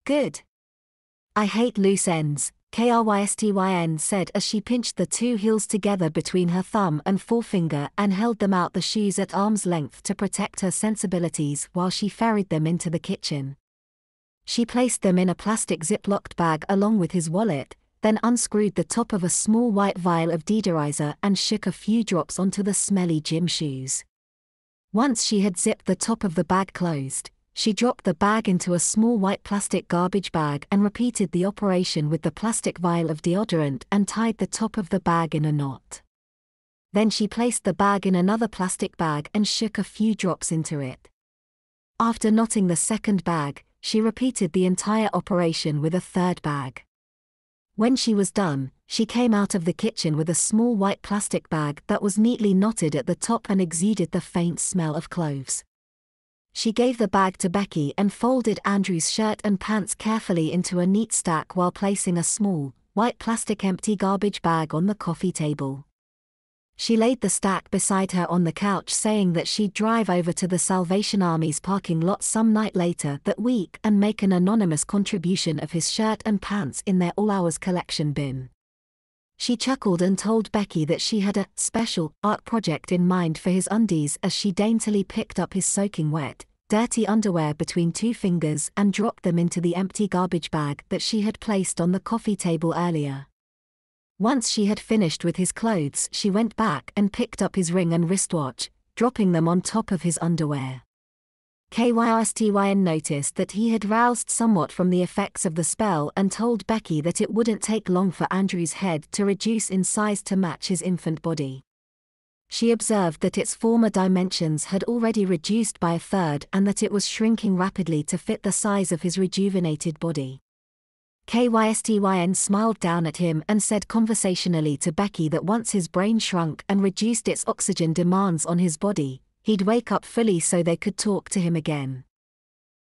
Good. I hate loose ends, Krystyn said as she pinched the two heels together between her thumb and forefinger and held them out the shoes at arm's length to protect her sensibilities while she ferried them into the kitchen. She placed them in a plastic zip-locked bag along with his wallet, then unscrewed the top of a small white vial of deodorizer and shook a few drops onto the smelly gym shoes. Once she had zipped the top of the bag closed, she dropped the bag into a small white plastic garbage bag and repeated the operation with the plastic vial of deodorant and tied the top of the bag in a knot. Then she placed the bag in another plastic bag and shook a few drops into it. After knotting the second bag, she repeated the entire operation with a third bag. When she was done, she came out of the kitchen with a small white plastic bag that was neatly knotted at the top and exuded the faint smell of cloves. She gave the bag to Becky and folded Andrew's shirt and pants carefully into a neat stack while placing a small, white plastic empty garbage bag on the coffee table. She laid the stack beside her on the couch, saying that she'd drive over to the Salvation Army's parking lot some night later that week and make an anonymous contribution of his shirt and pants in their all-hours collection bin. She chuckled and told Becky that she had a special art project in mind for his undies as she daintily picked up his soaking wet, dirty underwear between two fingers and dropped them into the empty garbage bag that she had placed on the coffee table earlier. Once she had finished with his clothes, she went back and picked up his ring and wristwatch, dropping them on top of his underwear. Krystyn noticed that he had roused somewhat from the effects of the spell and told Becky that it wouldn't take long for Andrew's head to reduce in size to match his infant body. She observed that its former dimensions had already reduced by a third and that it was shrinking rapidly to fit the size of his rejuvenated body. Krystyn smiled down at him and said conversationally to Becky that once his brain shrunk and reduced its oxygen demands on his body, he'd wake up fully so they could talk to him again.